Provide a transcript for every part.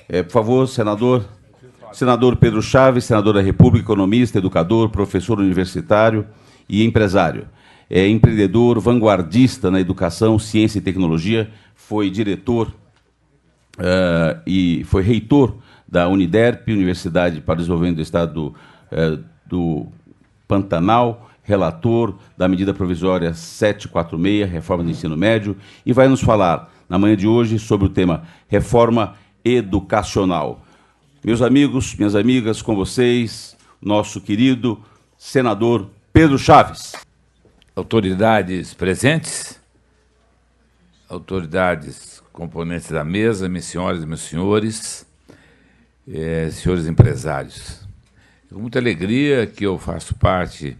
Por favor, senador. Senador Pedro Chaves, senador da República, economista, educador, professor universitário e empresário. É empreendedor, vanguardista na educação, ciência e tecnologia, foi diretor e foi reitor da Uniderp, Universidade para o Desenvolvimento do Estado do Pantanal, relator da medida provisória 746, reforma do ensino médio, e vai nos falar, na manhã de hoje, sobre o tema reforma educacional. Meus amigos, minhas amigas, com vocês, nosso querido senador Pedro Chaves. Autoridades presentes, autoridades componentes da mesa, minhas senhoras e meus senhores, senhores empresários. É com muita alegria que eu faço parte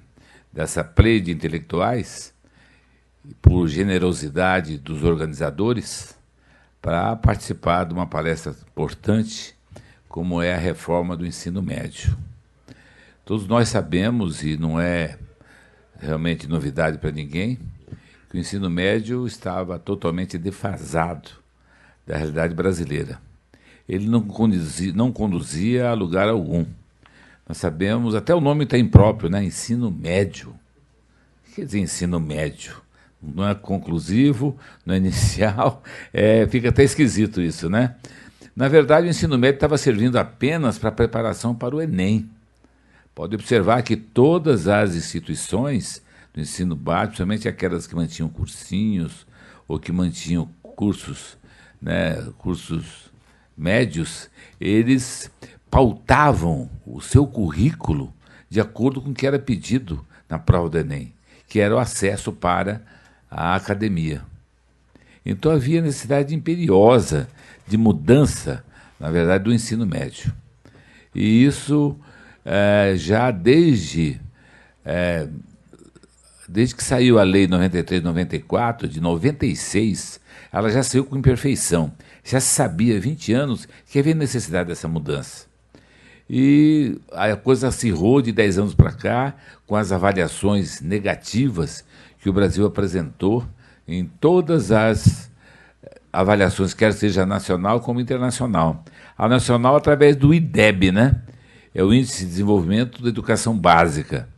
dessa play de intelectuais, por generosidade dos organizadores, para participar de uma palestra importante, como é a reforma do ensino médio. Todos nós sabemos, e não é realmente novidade para ninguém, que o ensino médio estava totalmente defasado da realidade brasileira. Ele não conduzia a lugar algum. Nós sabemos, até o nome está impróprio, né? Ensino médio. O que quer dizer ensino médio? Não é conclusivo, não é inicial, fica até esquisito isso, né? Na verdade, o ensino médio estava servindo apenas para a preparação para o Enem. Pode observar que todas as instituições do ensino básico, principalmente aquelas que mantinham cursinhos ou que mantinham cursos, né, cursos médios, eles pautavam o seu currículo de acordo com o que era pedido na prova do Enem, que era o acesso para a academia. Então havia necessidade imperiosa de mudança, na verdade, do ensino médio. E isso já desde que saiu a Lei 93/94, de 96, ela já saiu com imperfeição. Já se sabia há 20 anos que havia necessidade dessa mudança. E a coisa acirrou de 10 anos para cá, com as avaliações negativas que o Brasil apresentou em todas as avaliações, quer seja nacional como internacional. A nacional através do IDEB, né? É o Índice de Desenvolvimento da Educação Básica.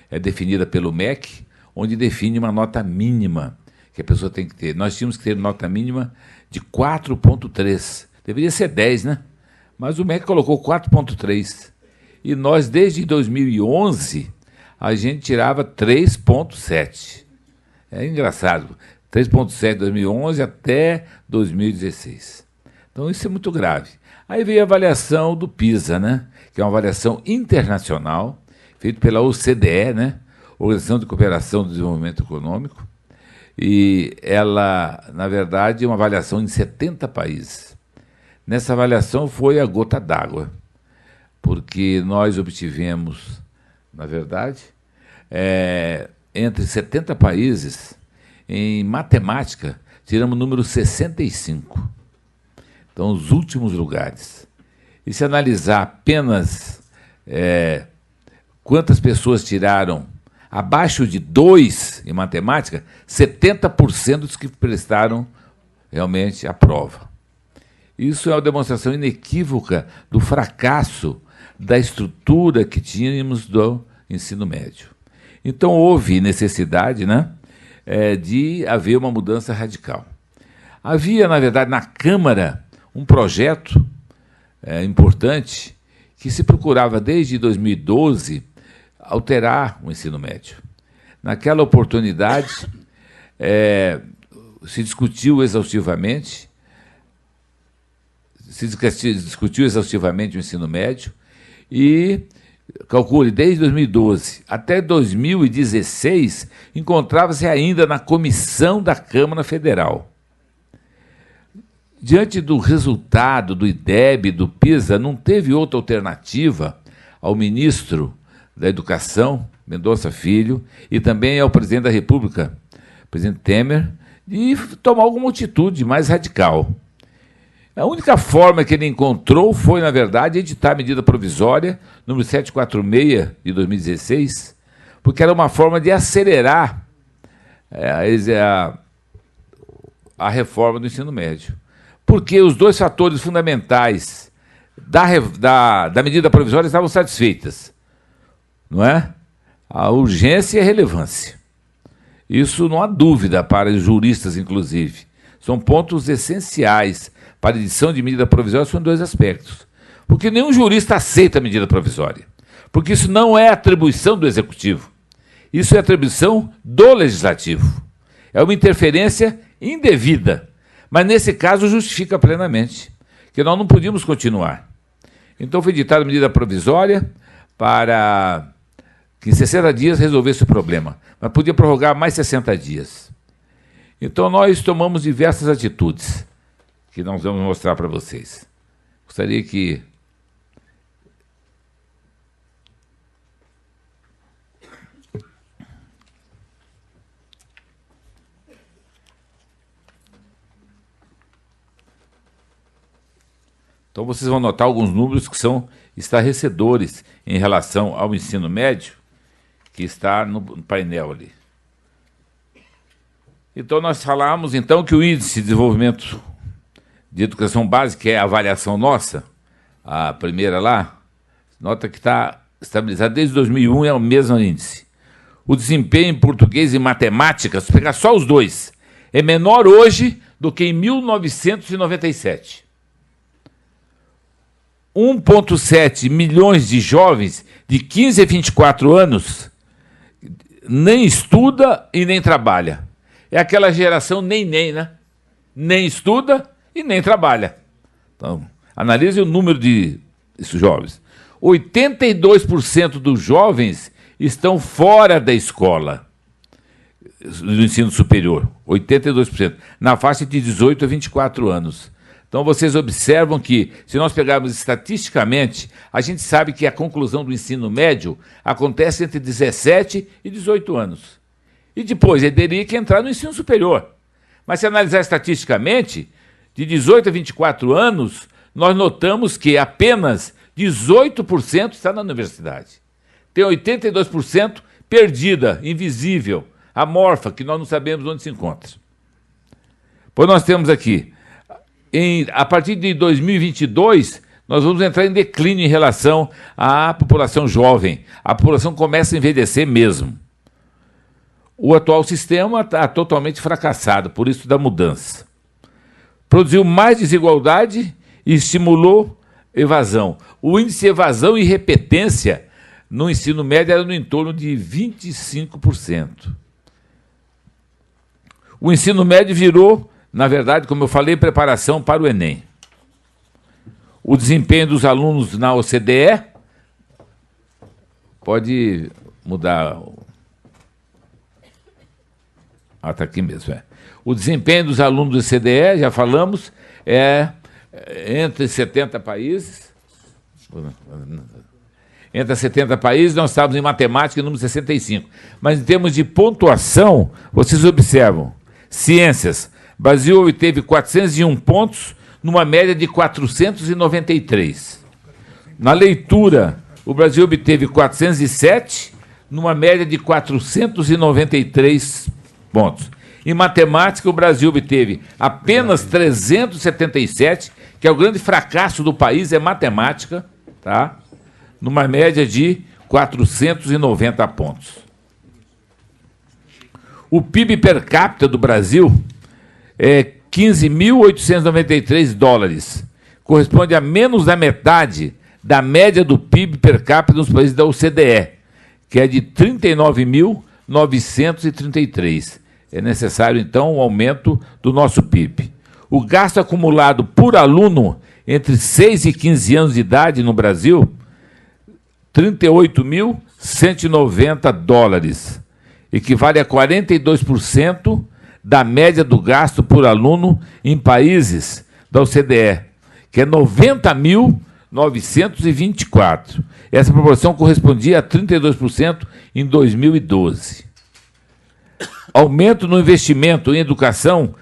É definida pelo MEC, onde define uma nota mínima que a pessoa tem que ter. Nós tínhamos que ter nota mínima de 4,3. Deveria ser 10, né? Mas o MEC colocou 4,3. E nós, desde 2011, a gente tirava 3,7. É engraçado. 3,7 de 2011 até 2016. Então, isso é muito grave. Aí veio a avaliação do PISA, né? Que é uma avaliação internacional, feita pela OCDE, né? Organização de Cooperação e Desenvolvimento Econômico. E ela, na verdade, é uma avaliação em 70 países. Nessa avaliação foi a gota d'água, porque nós obtivemos, na verdade, entre 70 países, em matemática, tiramos o número 65. Então, os últimos lugares. E se analisar apenas quantas pessoas tiraram abaixo de 2 em matemática, 70% dos que prestaram realmente a prova. Isso é uma demonstração inequívoca do fracasso da estrutura que tínhamos do ensino médio. Então, houve necessidade, né, de haver uma mudança radical. Havia, na verdade, na Câmara, um projeto importante que se procurava, desde 2012, alterar o ensino médio. Naquela oportunidade, se discutiu exaustivamente o ensino médio e, calcule, desde 2012 até 2016, encontrava-se ainda na comissão da Câmara Federal. Diante do resultado do IDEB, do PISA, não teve outra alternativa ao ministro da Educação, Mendonça Filho, e também ao presidente da República, presidente Temer, de tomar alguma atitude mais radical. A única forma que ele encontrou foi, na verdade, editar a medida provisória número 746 de 2016, porque era uma forma de acelerar a reforma do ensino médio. Porque os dois fatores fundamentais da medida provisória estavam satisfeitas, não é? A urgência e a relevância. Isso não há dúvida para os juristas, inclusive. São pontos essenciais para a edição de medida provisória, são dois aspectos. Porque nenhum jurista aceita a medida provisória. Porque isso não é atribuição do Executivo. Isso é atribuição do Legislativo. É uma interferência indevida. Mas, nesse caso, justifica plenamente que nós não podíamos continuar. Então, foi editada a medida provisória para que em 60 dias resolvesse o problema. Mas podia prorrogar mais 60 dias. Então, nós tomamos diversas atitudes que nós vamos mostrar para vocês. Gostaria que... Então, vocês vão notar alguns números que são estarrecedores em relação ao ensino médio, que está no painel ali. Então, nós falamos, então, que o Índice de Desenvolvimento de Educação Básica, que é a avaliação nossa, a primeira lá, nota que está estabilizado desde 2001, é o mesmo índice. O desempenho em português e matemática, se pegar só os dois, é menor hoje do que em 1997. 1,7 milhões de jovens de 15 a 24 anos nem estuda e nem trabalha. É aquela geração nem, né? Nem estuda e nem trabalha. Então, analise o número de jovens. 82% dos jovens estão fora da escola, do ensino superior. 82%. Na faixa de 18 a 24 anos. Então, vocês observam que, se nós pegarmos estatisticamente, a gente sabe que a conclusão do ensino médio acontece entre 17 e 18 anos. E depois ele teria que entrar no ensino superior. Mas, se analisar estatisticamente, de 18 a 24 anos, nós notamos que apenas 18% está na universidade. Tem 82% perdida, invisível, amorfa, que nós não sabemos onde se encontra. Pois nós temos aqui... a partir de 2022, nós vamos entrar em declínio em relação à população jovem. A população começa a envelhecer mesmo. O atual sistema está totalmente fracassado, por isso da mudança. Produziu mais desigualdade e estimulou evasão. O índice de evasão e repetência no ensino médio era no entorno de 25%. O ensino médio virou, na verdade, como eu falei, preparação para o Enem. O desempenho dos alunos na OCDE, pode mudar. Está aqui mesmo. O desempenho dos alunos do OCDE, já falamos, é entre 70 países. Entre 70 países, nós estávamos em matemática, número 65. Mas em termos de pontuação, vocês observam, ciências, Brasil obteve 401 pontos, numa média de 493. Na leitura, o Brasil obteve 407, numa média de 493 pontos. Em matemática, o Brasil obteve apenas 377, que é o grande fracasso do país, é matemática, tá? Numa média de 490 pontos. O PIB per capita do Brasil é 15.893 dólares. Corresponde a menos da metade da média do PIB per capita nos países da OCDE, que é de 39.933. É necessário, então, um aumento do nosso PIB. O gasto acumulado por aluno entre 6 e 15 anos de idade no Brasil, 38.190 dólares. Equivale a 42% da média do gasto por aluno em países da OCDE, que é 90.924. Essa proporção correspondia a 32% em 2012. Aumento no investimento em educação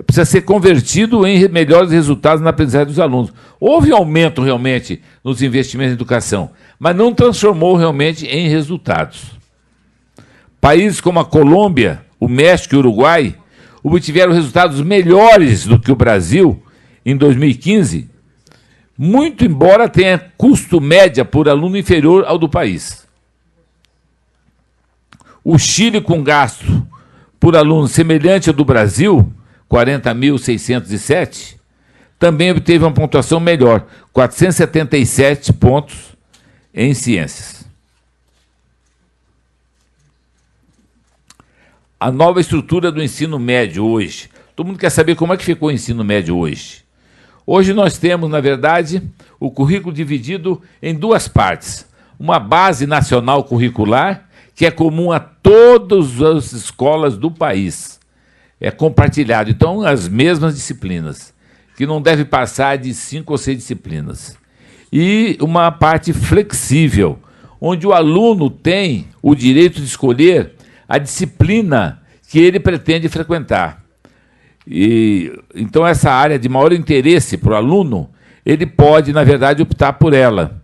precisa ser convertido em melhores resultados na aprendizagem dos alunos. Houve aumento realmente nos investimentos em educação, mas não transformou realmente em resultados. Países como a Colômbia, o México e o Uruguai obtiveram resultados melhores do que o Brasil em 2015, muito embora tenha custo média por aluno inferior ao do país. O Chile, com gasto por aluno semelhante ao do Brasil, 40.607, também obteve uma pontuação melhor, 477 pontos em ciências. A nova estrutura do ensino médio hoje. Todo mundo quer saber como é que ficou o ensino médio hoje. Hoje nós temos, na verdade, o currículo dividido em duas partes. Uma base nacional curricular, que é comum a todas as escolas do país. É compartilhado. Então, as mesmas disciplinas, que não deve passar de 5 ou 6 disciplinas. E uma parte flexível, onde o aluno tem o direito de escolher a disciplina que ele pretende frequentar. Então, essa área de maior interesse para o aluno, ele pode, na verdade, optar por ela.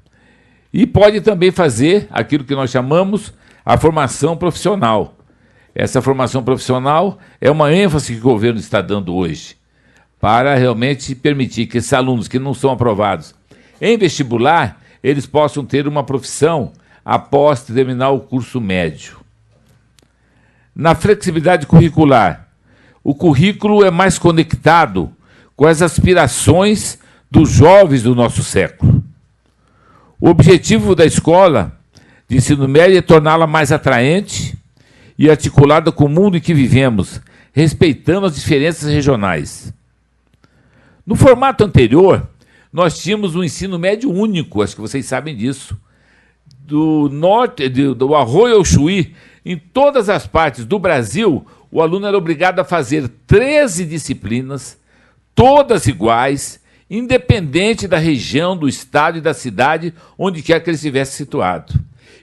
E pode também fazer aquilo que nós chamamos a formação profissional. Essa formação profissional é uma ênfase que o governo está dando hoje, para realmente permitir que esses alunos que não são aprovados em vestibular, eles possam ter uma profissão após terminar o curso médio. Na flexibilidade curricular, o currículo é mais conectado com as aspirações dos jovens do nosso século. O objetivo da escola de ensino médio é torná-la mais atraente e articulada com o mundo em que vivemos, respeitando as diferenças regionais. No formato anterior, nós tínhamos um ensino médio único, acho que vocês sabem disso, do norte, do Arroio ao Chuí, em todas as partes do Brasil, o aluno era obrigado a fazer 13 disciplinas, todas iguais, independente da região, do estado e da cidade, onde quer que ele estivesse situado.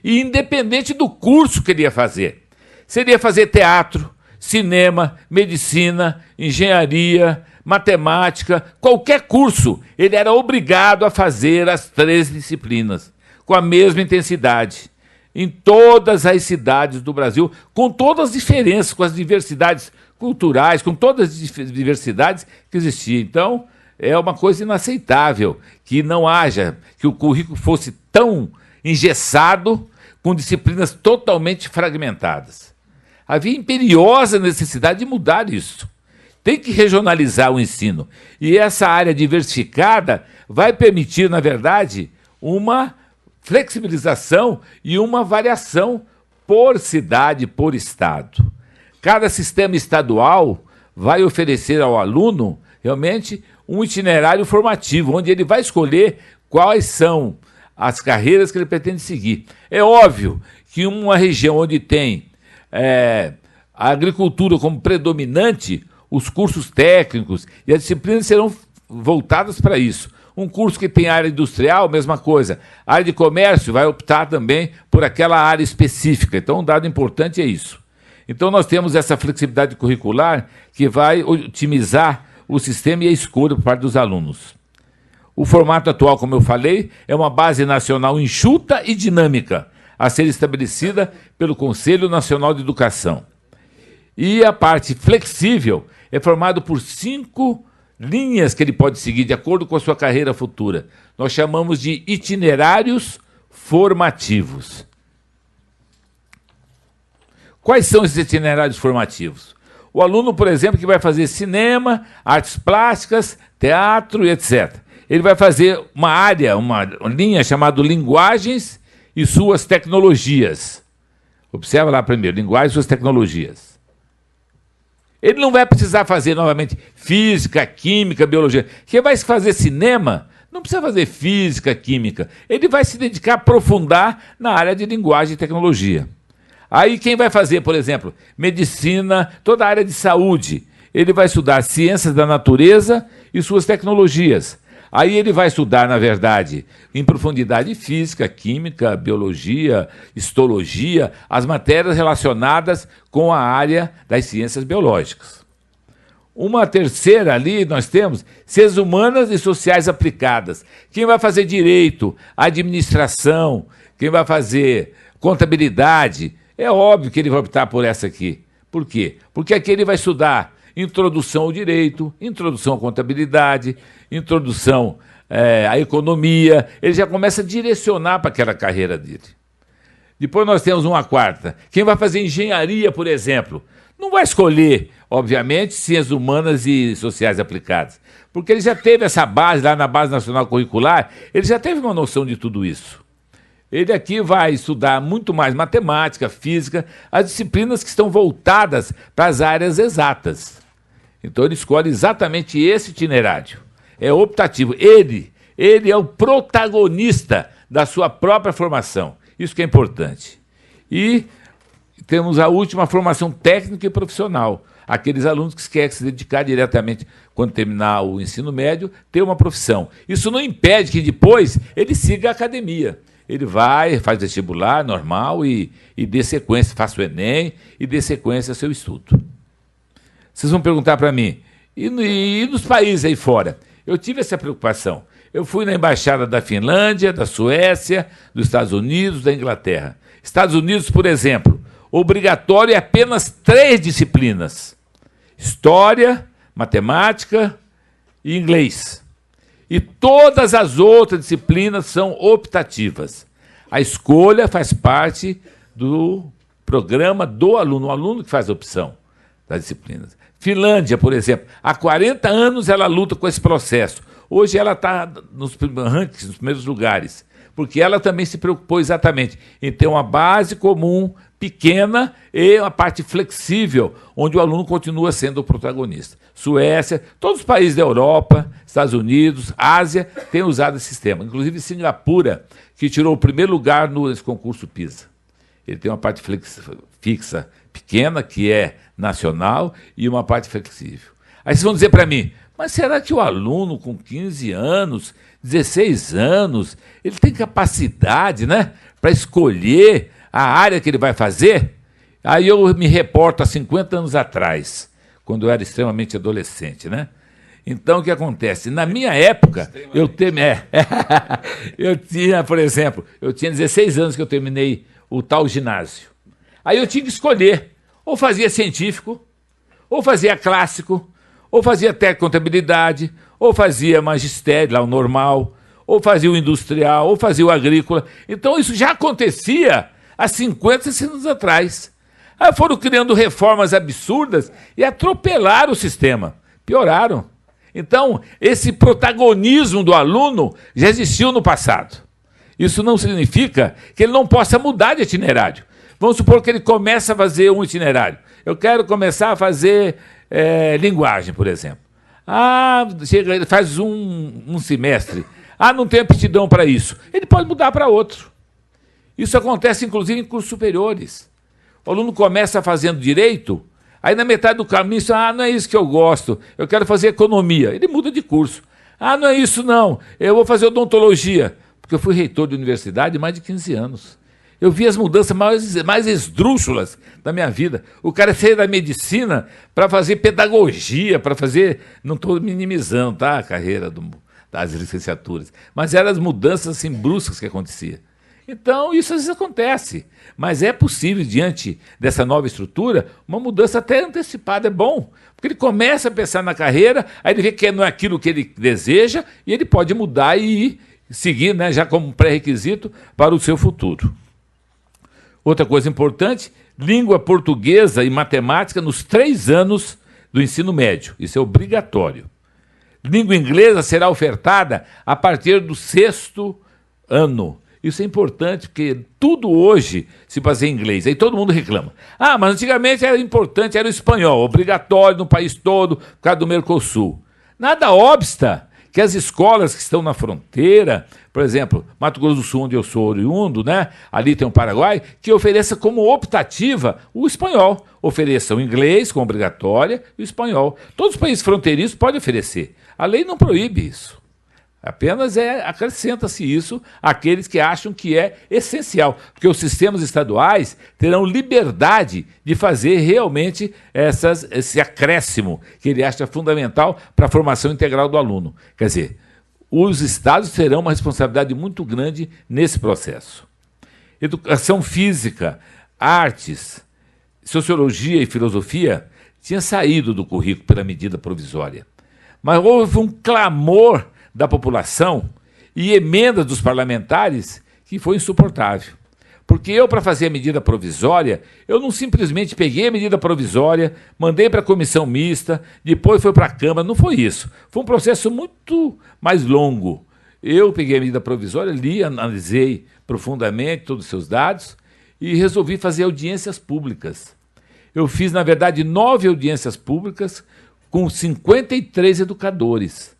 E independente do curso que ele ia fazer. Se ele ia fazer teatro, cinema, medicina, engenharia, matemática, qualquer curso, ele era obrigado a fazer as 13 disciplinas, com a mesma intensidade, em todas as cidades do Brasil, com todas as diferenças, com as diversidades culturais, com todas as diversidades que existiam. Então, é uma coisa inaceitável que não haja, que o currículo fosse tão engessado, com disciplinas totalmente fragmentadas. Havia imperiosa necessidade de mudar isso. Tem que regionalizar o ensino. E essa área diversificada vai permitir, na verdade, uma flexibilização e uma variação por cidade, por estado. Cada sistema estadual vai oferecer ao aluno, realmente, um itinerário formativo, onde ele vai escolher quais são as carreiras que ele pretende seguir. É óbvio que uma região onde tem a agricultura como predominante, os cursos técnicos e as disciplinas serão voltadas para isso. Um curso que tem área industrial, mesma coisa. A área de comércio vai optar também por aquela área específica. Então, um dado importante é isso. Então, nós temos essa flexibilidade curricular que vai otimizar o sistema e a escolha por parte dos alunos. O formato atual, como eu falei, é uma base nacional enxuta e dinâmica, a ser estabelecida pelo Conselho Nacional de Educação. E a parte flexível é formada por 5 linhas que ele pode seguir de acordo com a sua carreira futura. Nós chamamos de itinerários formativos. Quais são esses itinerários formativos? O aluno, por exemplo, que vai fazer cinema, artes plásticas, teatro e etc. Ele vai fazer uma área, uma linha chamada linguagens e suas tecnologias. Observa lá primeiro, linguagens e suas tecnologias. Ele não vai precisar fazer novamente física, química, biologia. Quem vai fazer cinema não precisa fazer física, química. Ele vai se dedicar a aprofundar na área de linguagem e tecnologia. Aí quem vai fazer, por exemplo, medicina, toda a área de saúde, ele vai estudar ciências da natureza e suas tecnologias. Aí ele vai estudar, na verdade, em profundidade física, química, biologia, histologia, as matérias relacionadas com a área das ciências biológicas. Uma terceira ali nós temos ciências humanas e sociais aplicadas. Quem vai fazer direito, administração, quem vai fazer contabilidade, é óbvio que ele vai optar por essa aqui. Por quê? Porque aqui ele vai estudar introdução ao direito, introdução à contabilidade, introdução a economia, ele já começa a direcionar para aquela carreira dele. Depois nós temos uma quarta. Quem vai fazer engenharia, por exemplo, não vai escolher, obviamente, ciências humanas e sociais aplicadas, porque ele já teve essa base lá na Base Nacional Curricular, ele já teve uma noção de tudo isso. Ele aqui vai estudar muito mais matemática, física, as disciplinas que estão voltadas para as áreas exatas. Então ele escolhe exatamente esse itinerário. É optativo. Ele é o protagonista da sua própria formação. Isso que é importante. E temos a última formação técnica e profissional. Aqueles alunos que querem se dedicar diretamente, quando terminar o ensino médio, ter uma profissão. Isso não impede que depois ele siga a academia. Ele vai, faz vestibular normal e dê sequência, faça o Enem e dê sequência ao seu estudo. Vocês vão perguntar para mim, e nos países aí fora? Eu tive essa preocupação. Eu fui na embaixada da Finlândia, da Suécia, dos Estados Unidos, da Inglaterra. Estados Unidos, por exemplo, obrigatório é apenas 3 disciplinas: história, matemática e inglês. E todas as outras disciplinas são optativas. A escolha faz parte do programa do aluno, o aluno que faz a opção das disciplinas. Finlândia, por exemplo, há 40 anos ela luta com esse processo. Hoje ela está nos rankings, nos primeiros lugares, porque ela também se preocupou exatamente em ter uma base comum, pequena, e uma parte flexível, onde o aluno continua sendo o protagonista. Suécia, todos os países da Europa, Estados Unidos, Ásia, têm usado esse sistema. Inclusive Singapura, que tirou o primeiro lugar nesse concurso PISA. Ele tem uma parte fixa pequena, que é nacional, e uma parte flexível. Aí vocês vão dizer para mim, mas será que o aluno com 15 anos, 16 anos, ele tem capacidade, né, para escolher a área que ele vai fazer? Aí eu me reporto a 50 anos atrás, quando eu era extremamente adolescente, né? Então, o que acontece? Na minha época, eu tinha, por exemplo, eu tinha 16 anos que eu terminei o tal ginásio. Aí eu tinha que escolher, ou fazia científico, ou fazia clássico, ou fazia contabilidade, ou fazia magistério, lá o normal, ou fazia o industrial, ou fazia o agrícola. Então isso já acontecia há 50, 60 anos atrás. Aí foram criando reformas absurdas e atropelaram o sistema, pioraram. Então, esse protagonismo do aluno já existiu no passado. Isso não significa que ele não possa mudar de itinerário. Vamos supor que ele comece a fazer um itinerário. Eu quero começar a fazer linguagem, por exemplo. Ele faz um semestre. Não tem aptidão para isso. Ele pode mudar para outro. Isso acontece, inclusive, em cursos superiores. O aluno começa fazendo direito, aí na metade do caminho, não é isso que eu gosto, eu quero fazer economia. Ele muda de curso. Não é isso não, eu vou fazer odontologia. Porque eu fui reitor de universidade há mais de 15 anos. Eu vi as mudanças mais esdrúxulas da minha vida. O cara saiu da medicina para fazer pedagogia, para fazer... Não estou minimizando, tá, a carreira das licenciaturas. Mas eram as mudanças assim, bruscas que aconteciam. Então, isso às vezes acontece. Mas é possível, diante dessa nova estrutura, uma mudança até antecipada. É bom, porque ele começa a pensar na carreira, aí ele vê que não é aquilo que ele deseja, e ele pode mudar e seguir, né, já como pré-requisito para o seu futuro. Outra coisa importante, língua portuguesa e matemática nos 3 anos do ensino médio. Isso é obrigatório. Língua inglesa será ofertada a partir do 6º ano. Isso é importante, porque tudo hoje se baseia em inglês. Aí todo mundo reclama. Mas antigamente era importante, era o espanhol, obrigatório no país todo, por causa do Mercosul. Nada obsta que as escolas que estão na fronteira, por exemplo, Mato Grosso do Sul, onde eu sou oriundo, né? Ali tem o Paraguai, que ofereça como optativa o espanhol. Ofereça o inglês como obrigatória e o espanhol. Todos os países fronteiriços podem oferecer. A lei não proíbe isso. Apenas acrescenta-se isso àqueles que acham que é essencial, porque os sistemas estaduais terão liberdade de fazer realmente esse acréscimo que ele acha fundamental para a formação integral do aluno. Quer dizer, os estados terão uma responsabilidade muito grande nesse processo. Educação física, artes, sociologia e filosofia tinha saído do currículo pela medida provisória. Mas houve um clamor da população e emendas dos parlamentares que foi insuportável. Porque eu, para fazer a medida provisória, eu não simplesmente peguei a medida provisória, mandei para a comissão mista, depois foi para a Câmara, não foi isso. Foi um processo muito mais longo. Eu peguei a medida provisória, li, analisei profundamente todos os seus dados e resolvi fazer audiências públicas. Eu fiz, na verdade, 9 audiências públicas com 53 educadores.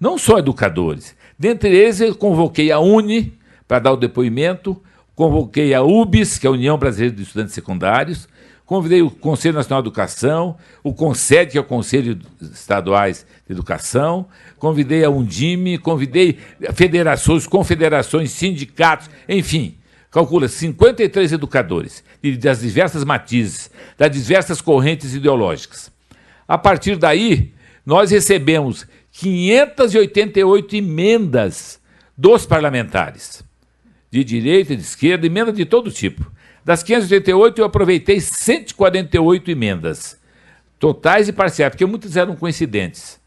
Não só educadores. Dentre eles, eu convoquei a UNE para dar o depoimento, convoquei a UBS, que é a União Brasileira de Estudantes Secundários, convidei o Conselho Nacional de Educação, o CONSED, que é o Conselho Estaduais de Educação, convidei a Undime, convidei federações, confederações, sindicatos, enfim, calcula 53 educadores, das diversas matizes, das diversas correntes ideológicas. A partir daí, nós recebemos 588 emendas dos parlamentares, de direita e de esquerda, emenda de todo tipo. Das 588, eu aproveitei 148 emendas, totais e parciais, porque muitas eram coincidentes.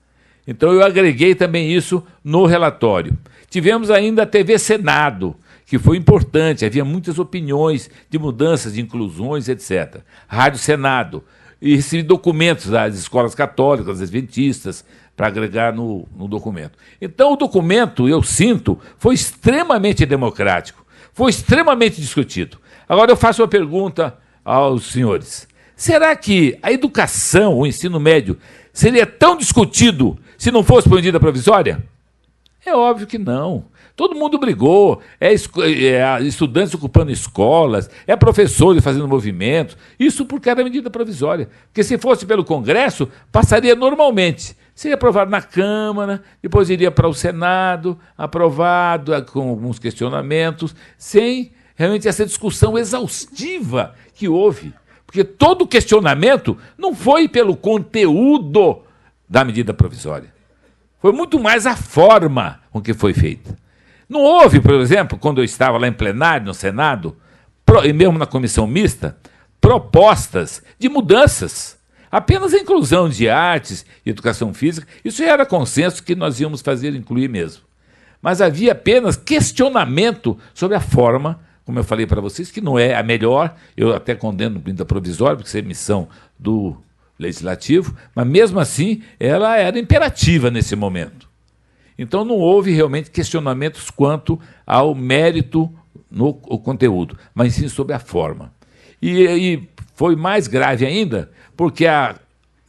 Então, eu agreguei também isso no relatório. Tivemos ainda a TV Senado, que foi importante, havia muitas opiniões de mudanças, de inclusões, etc. Rádio Senado, e recebi documentos das escolas católicas, adventistas, para agregar no documento. Então, o documento, eu sinto, foi extremamente democrático, foi extremamente discutido. Agora, eu faço uma pergunta aos senhores. Será que a educação, o ensino médio, seria tão discutido se não fosse por medida provisória? É óbvio que não. Todo mundo brigou, estudantes ocupando escolas, professores fazendo movimentos, isso porque era medida provisória. Porque se fosse pelo Congresso, passaria normalmente. Seria aprovado na Câmara, depois iria para o Senado, aprovado com alguns questionamentos, sem realmente essa discussão exaustiva que houve. Porque todo o questionamento não foi pelo conteúdo da medida provisória. Foi muito mais a forma com que foi feita. Não houve, por exemplo, quando eu estava lá em plenário, no Senado, e mesmo na comissão mista, propostas de mudanças. Apenas a inclusão de artes e educação física, isso já era consenso que nós íamos fazer, incluir mesmo. Mas havia apenas questionamento sobre a forma, como eu falei para vocês, que não é a melhor, eu até condeno medida provisória, porque isso é missão do Legislativo, mas mesmo assim ela era imperativa nesse momento. Então não houve realmente questionamentos quanto ao mérito no conteúdo, mas sim sobre a forma. E foi mais grave ainda, porque a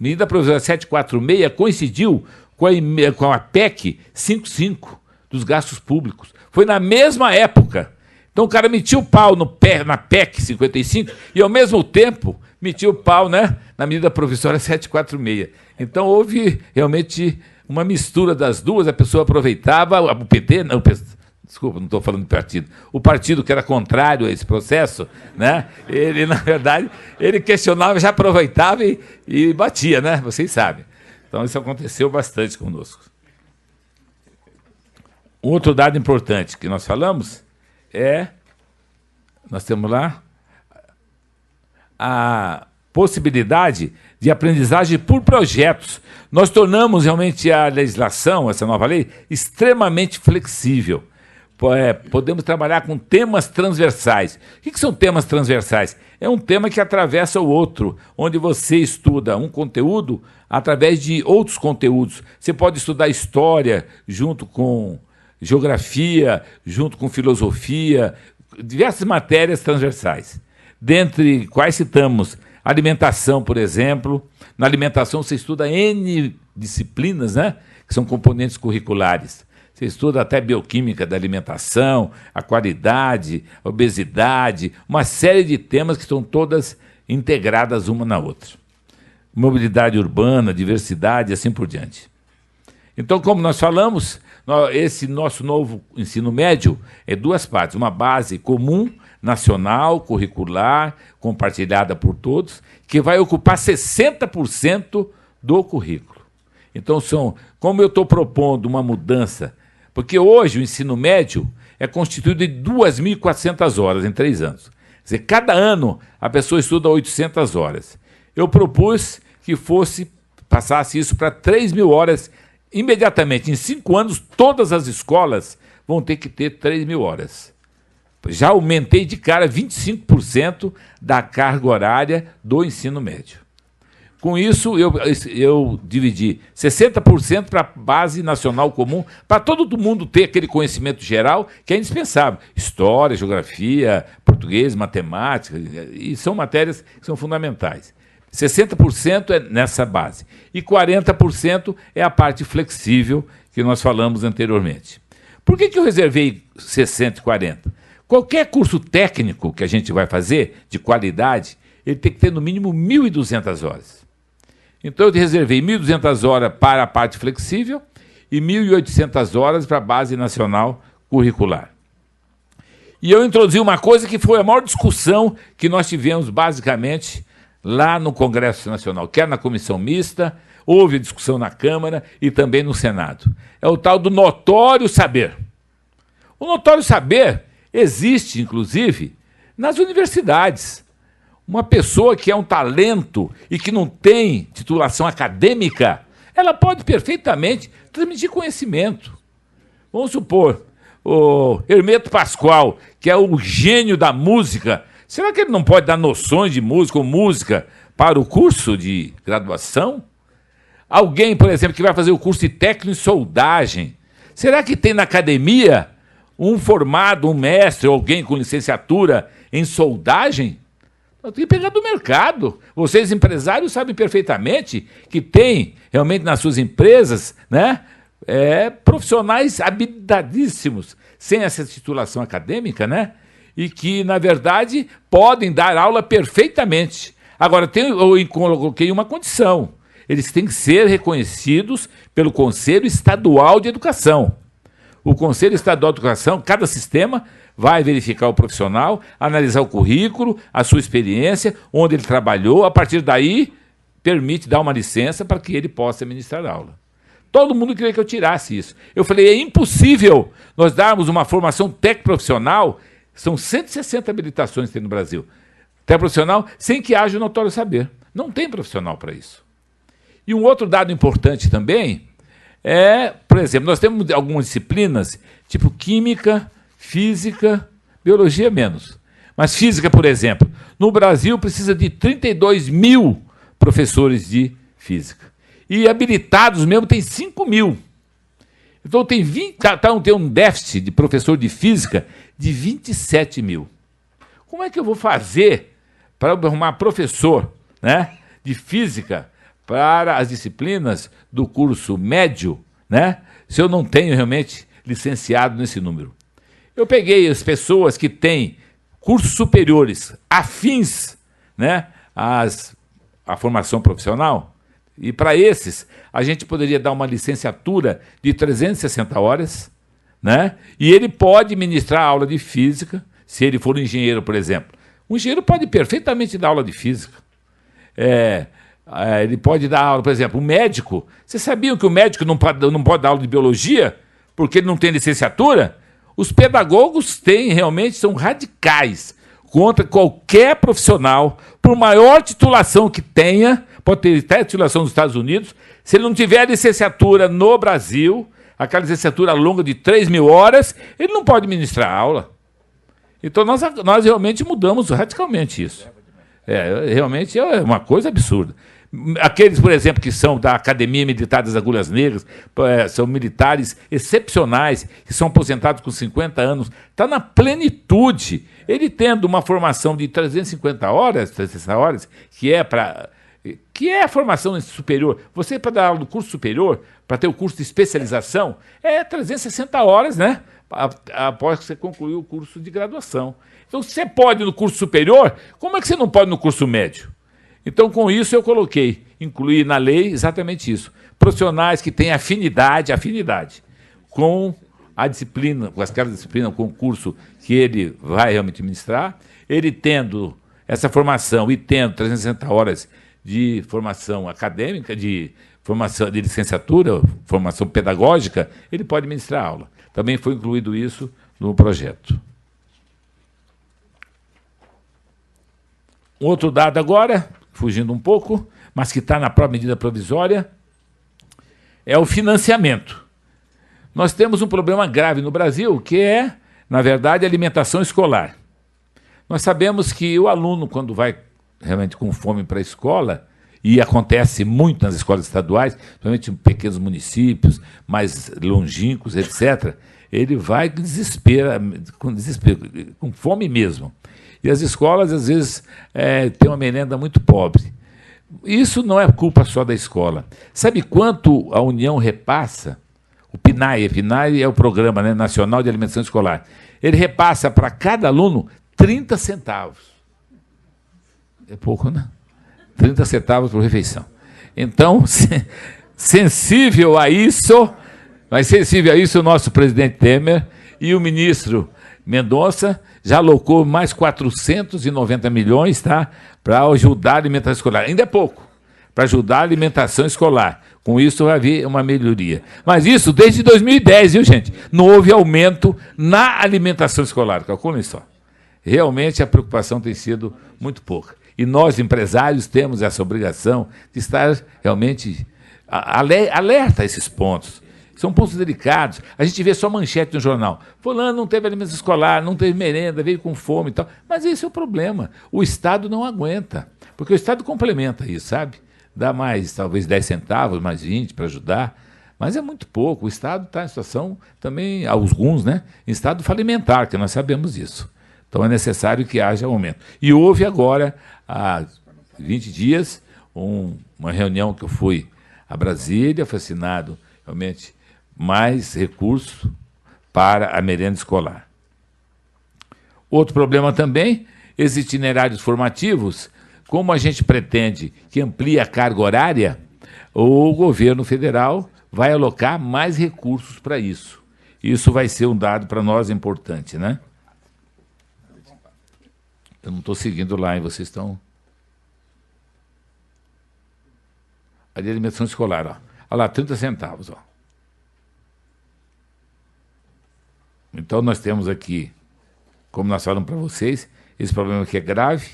medida provisória 746 coincidiu com a PEC 55 dos gastos públicos. Foi na mesma época. Então o cara metia o pau na PEC 55 e, ao mesmo tempo, metia o pau, né, na medida provisória 746. Então houve realmente uma mistura das duas, a pessoa aproveitava, o PT, não, desculpa, não estou falando de partido, o partido que era contrário a esse processo, né, ele, na verdade, ele questionava, já aproveitava e batia, né, vocês sabem. Então isso aconteceu bastante conosco. Outro dado importante que nós falamos nós temos lá a possibilidade de aprendizagem por projetos. Nós tornamos realmente a legislação, essa nova lei, extremamente flexível. Podemos trabalhar com temas transversais. O que são temas transversais? É um tema que atravessa o outro, onde você estuda um conteúdo através de outros conteúdos. Você pode estudar história junto com geografia, junto com filosofia, diversas matérias transversais. Dentre quais citamos alimentação, por exemplo. Na alimentação você estuda N disciplinas, né, que são componentes curriculares. Você estuda até bioquímica da alimentação, a qualidade, a obesidade, uma série de temas que estão todas integradas uma na outra. Mobilidade urbana, diversidade e assim por diante. Então, como nós falamos, esse nosso novo ensino médio é duas partes. Uma base comum, nacional, curricular, compartilhada por todos, que vai ocupar 60% do currículo. Então, como eu estou propondo uma mudança, porque hoje o ensino médio é constituído de 2.400 horas em 3 anos. Quer dizer, cada ano a pessoa estuda 800 horas. Eu propus que passasse isso para 3.000 horas imediatamente, em 5 anos, todas as escolas vão ter que ter 3.000 horas. Já aumentei de cara 25% da carga horária do ensino médio. Com isso, eu dividi 60% para a base nacional comum, para todo mundo ter aquele conhecimento geral que é indispensável. História, geografia, português, matemática, e são matérias que são fundamentais. 60% é nessa base. E 40% é a parte flexível que nós falamos anteriormente. Por que eu reservei 60 e 40? Qualquer curso técnico que a gente vai fazer, de qualidade, ele tem que ter no mínimo 1.200 horas. Então eu reservei 1.200 horas para a parte flexível e 1.800 horas para a base nacional curricular. E eu introduzi uma coisa que foi a maior discussão que nós tivemos basicamente lá no Congresso Nacional, quer na comissão mista, houve discussão na Câmara e também no Senado. É o tal do notório saber. O notório saber existe, inclusive, nas universidades. Uma pessoa que é um talento e que não tem titulação acadêmica, ela pode perfeitamente transmitir conhecimento. Vamos supor, o Hermeto Pascoal, que é o gênio da música, será que ele não pode dar noções de música ou música para o curso de graduação? Alguém, por exemplo, que vai fazer o curso de técnico em soldagem, será que tem na academia um formado, um mestre, ou alguém com licenciatura em soldagem? Eu tenho que pegar do mercado. Vocês, empresários, sabem perfeitamente que tem realmente nas suas empresas, né, profissionais habilitadíssimos, sem essa titulação acadêmica, né, e que, na verdade, podem dar aula perfeitamente. Agora, eu coloquei uma condição. Eles têm que ser reconhecidos pelo Conselho Estadual de Educação. O Conselho Estadual de Educação, cada sistema vai verificar o profissional, analisar o currículo, a sua experiência, onde ele trabalhou, a partir daí permite dar uma licença para que ele possa ministrar aula. Todo mundo queria que eu tirasse isso. Eu falei, é impossível nós darmos uma formação técnico-profissional, são 160 habilitações que tem no Brasil, técnico-profissional, sem que haja o notório saber. Não tem profissional para isso. E um outro dado importante também é, por exemplo, nós temos algumas disciplinas, tipo química, física, biologia menos. Mas física, por exemplo, no Brasil precisa de 32.000 professores de física. E habilitados mesmo tem 5.000. Então tem um déficit de professor de física de 27.000. Como é que eu vou fazer para arrumar professor, né, de física para as disciplinas do curso médio, né, se eu não tenho realmente licenciado nesse número? Eu peguei as pessoas que têm cursos superiores afins, né, à formação profissional, e para esses a gente poderia dar uma licenciatura de 360 horas, né, e ele pode ministrar aula de física, se ele for um engenheiro, por exemplo. Um engenheiro pode perfeitamente dar aula de física. Ele pode dar aula, por exemplo, um médico. Vocês sabiam que o médico não pode dar aula de biologia porque ele não tem licenciatura? Os pedagogos são radicais contra qualquer profissional, por maior titulação que tenha, pode ter até titulação nos Estados Unidos, se ele não tiver licenciatura no Brasil, aquela licenciatura longa de 3.000 horas, ele não pode ministrar aula. Então nós realmente mudamos radicalmente isso. Realmente é uma coisa absurda. Aqueles, por exemplo, que são da Academia Militar das Agulhas Negras, são militares excepcionais, que são aposentados com 50 anos, está na plenitude. Ele tendo uma formação de 350 horas, que é a formação superior. Você, para dar aula no curso superior, para ter o curso de especialização, é 360 horas, né? Após que você concluir o curso de graduação. Então, se você pode no curso superior, como é que você não pode no curso médio? Então, com isso, eu incluí na lei exatamente isso. Profissionais que têm afinidade com a disciplina, com aquela disciplina, com o curso que ele vai realmente ministrar, ele tendo essa formação e tendo 360 horas de formação acadêmica, de formação de licenciatura, formação pedagógica, ele pode ministrar aula. Também foi incluído isso no projeto. Um outro dado agora, fugindo um pouco, mas que está na própria medida provisória, é o financiamento. Nós temos um problema grave no Brasil, que é, na verdade, a alimentação escolar. Nós sabemos que o aluno, quando vai realmente com fome para a escola, e acontece muito nas escolas estaduais, principalmente em pequenos municípios, mais longínquos, etc., ele vai com desespero, com fome mesmo. E as escolas, às vezes, têm uma merenda muito pobre. Isso não é culpa só da escola. Sabe quanto a União repassa? O PNAE é o Programa, né, Nacional de Alimentação Escolar. Ele repassa para cada aluno 30 centavos. É pouco, né? 30 centavos por refeição. Então, sensível a isso, o nosso presidente Temer e o ministro Mendonça já alocou mais 490 milhões, tá, para ajudar a alimentação escolar. Ainda é pouco, para ajudar a alimentação escolar. Com isso vai haver uma melhoria. Mas isso desde 2010, viu, gente? Não houve aumento na alimentação escolar. Calculem só. Realmente a preocupação tem sido muito pouca. E nós, empresários, temos essa obrigação de estar realmente alerta a esses pontos. São pontos delicados. A gente vê só manchete no jornal. Fulano não teve alimentação escolar, não teve merenda, veio com fome e tal. Mas esse é o problema. O Estado não aguenta. Porque o Estado complementa isso, sabe? Dá mais, talvez, 10 centavos, mais 20 para ajudar. Mas é muito pouco. O Estado está em situação também, alguns, né? Em estado falimentar, que nós sabemos disso. Então é necessário que haja aumento. E houve agora, há 20 dias, uma reunião que eu fui a Brasília, foi assinado realmente mais recursos para a merenda escolar. Outro problema também, esses itinerários formativos, como a gente pretende que amplie a carga horária, o governo federal vai alocar mais recursos para isso. Isso vai ser um dado para nós importante, né? Eu não estou seguindo lá, hein? Vocês estão... A de alimentação escolar, ó. Olha lá, 30 centavos, ó. Então, nós temos aqui, como nós falamos para vocês, esse problema aqui é grave.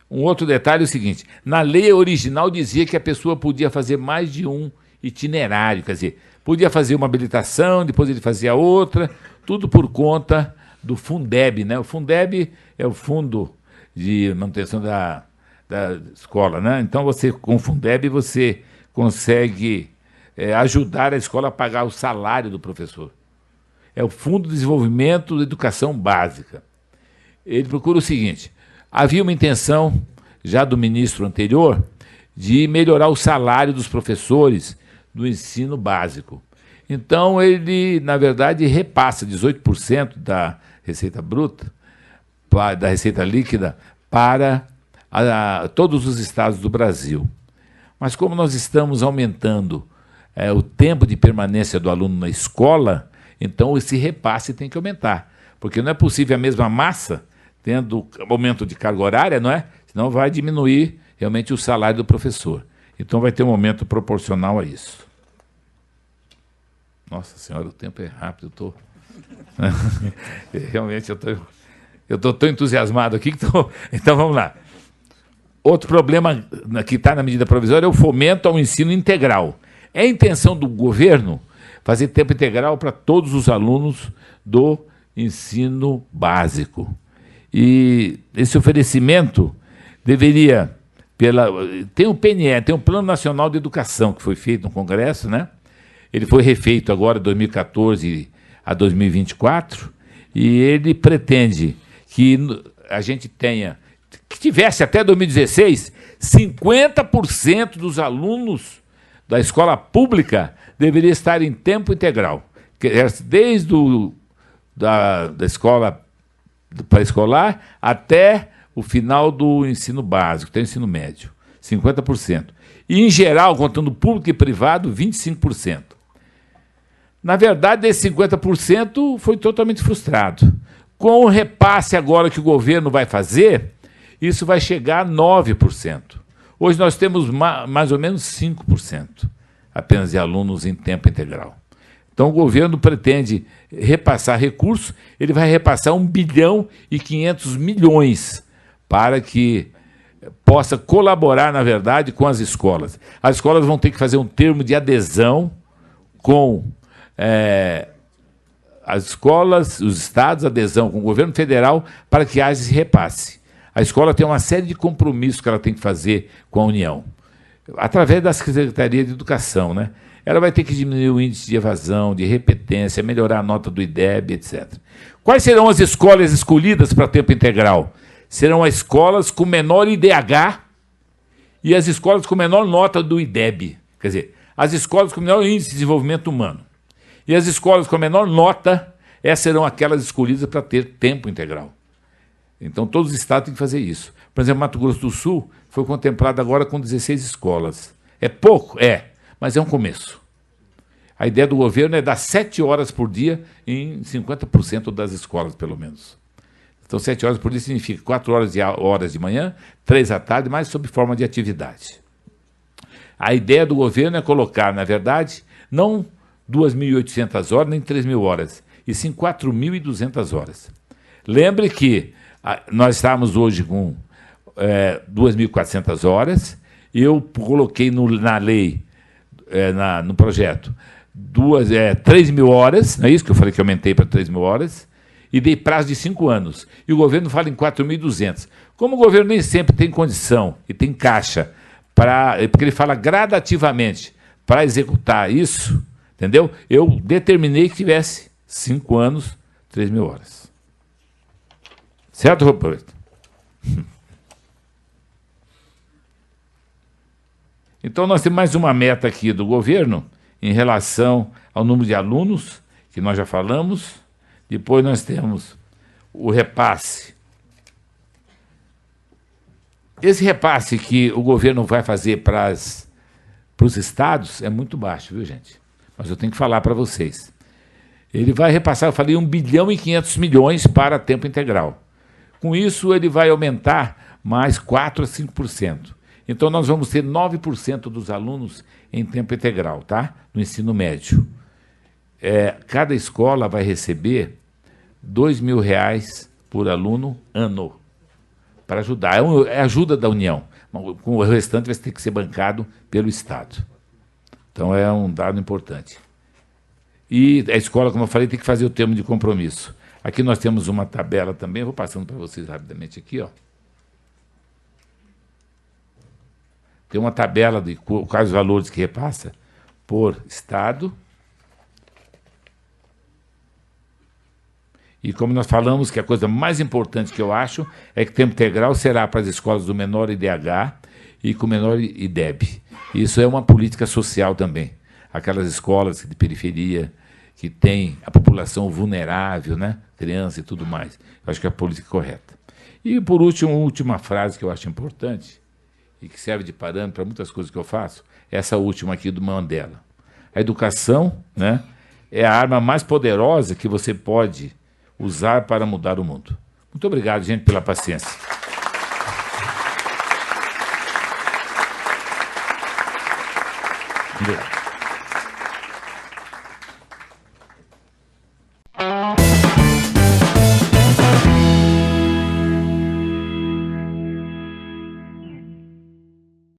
Um outro detalhe é o seguinte, na lei original dizia que a pessoa podia fazer mais de um itinerário, quer dizer, podia fazer uma habilitação, depois ele fazia outra, tudo por conta do Fundeb, né? O Fundeb é o Fundo de Manutenção da Escola, né? Então, com o Fundeb, você consegue ajudar a escola a pagar o salário do professor. É o Fundo de Desenvolvimento da Educação Básica. Ele procura o seguinte, havia uma intenção, já do ministro anterior, de melhorar o salário dos professores do ensino básico. Então, ele, na verdade, repassa 18% da receita bruta, da receita líquida, para todos os estados do Brasil. Mas como nós estamos aumentando o tempo de permanência do aluno na escola, então esse repasse tem que aumentar. Porque não é possível a mesma massa, tendo aumento de carga horária, não é? Senão vai diminuir realmente o salário do professor. Então vai ter um aumento proporcional a isso. Nossa senhora, o tempo é rápido, realmente eu estou tão entusiasmado aqui que Então vamos lá. Outro problema que está na medida provisória é o fomento ao ensino integral. É a intenção do governo fazer tempo integral para todos os alunos do ensino básico. E esse oferecimento deveria... Tem o PNE, tem o Plano Nacional de Educação, que foi feito no Congresso, né? Ele foi refeito agora, de 2014 a 2024, e ele pretende que a gente tenha, que tivesse até 2016, 50% dos alunos da escola pública deveria estar em tempo integral, desde da escola pré-escolar até o final do ensino básico, até o ensino médio, 50%. E, em geral, contando público e privado, 25%. Na verdade, esse 50% foi totalmente frustrado. Com o repasse agora que o governo vai fazer, isso vai chegar a 9%. Hoje nós temos mais ou menos 5% apenas de alunos em tempo integral. Então o governo pretende repassar recursos, ele vai repassar 1,5 bilhão para que possa colaborar, na verdade, com as escolas. As escolas vão ter que fazer um termo de adesão com as escolas, os estados, adesão com o governo federal, para que haja esse repasse. A escola tem uma série de compromissos que ela tem que fazer com a União, através da Secretaria de Educação, né? Ela vai ter que diminuir o índice de evasão, de repetência, melhorar a nota do IDEB, etc. Quais serão as escolas escolhidas para tempo integral? Serão as escolas com menor IDH e as escolas com menor nota do IDEB. Quer dizer, as escolas com menor índice de desenvolvimento humano. E as escolas com menor nota, essas serão aquelas escolhidas para ter tempo integral. Então, todos os estados têm que fazer isso. Por exemplo, Mato Grosso do Sul foi contemplado agora com 16 escolas. É pouco? É, mas é um começo. A ideia do governo é dar 7 horas por dia em 50% das escolas, pelo menos. Então, 7 horas por dia significa 4 horas de manhã, 3 à tarde, mas sob forma de atividade. A ideia do governo é colocar, na verdade, não 2.800 horas, nem 3.000 horas, e sim 4.200 horas. Lembre que nós estamos hoje com 2.400 horas, e eu coloquei na lei, no projeto, 3.000 horas, não é isso que eu falei que aumentei para 3.000 horas, e dei prazo de 5 anos. E o governo fala em 4.200. Como o governo nem sempre tem condição e tem caixa, porque ele fala gradativamente para executar isso, entendeu? Eu determinei que tivesse 5 anos, 3.000 horas. Certo, Roberto? Então, nós temos mais uma meta aqui do governo em relação ao número de alunos, que nós já falamos. Depois nós temos o repasse. Esse repasse que o governo vai fazer para os estados é muito baixo, viu, gente? Mas eu tenho que falar para vocês. Ele vai repassar, eu falei, 1 bilhão e 500 milhões para tempo integral. Com isso, ele vai aumentar mais 4% a 5%. Então, nós vamos ter 9% dos alunos em tempo integral, tá? No ensino médio. Cada escola vai receber R$2.000 por aluno ano, para ajudar. É ajuda da União. Com o restante vai ter que ser bancado pelo Estado. Então, é um dado importante. E a escola, como eu falei, tem que fazer o termo de compromisso. Aqui nós temos uma tabela também, eu vou passando para vocês rapidamente aqui, ó. Tem uma tabela de quais valores que repassa por estado. E como nós falamos que a coisa mais importante que eu acho é que tempo integral será para as escolas do menor IDH e com menor IDEB. Isso é uma política social também. Aquelas escolas de periferia que tem a população vulnerável, né? Criança e tudo mais. Eu acho que é a política correta. E, por último, uma última frase que eu acho importante e que serve de parâmetro para muitas coisas que eu faço, essa última aqui do Mandela. A educação, né, é a arma mais poderosa que você pode usar para mudar o mundo. Muito obrigado, gente, pela paciência. Obrigado.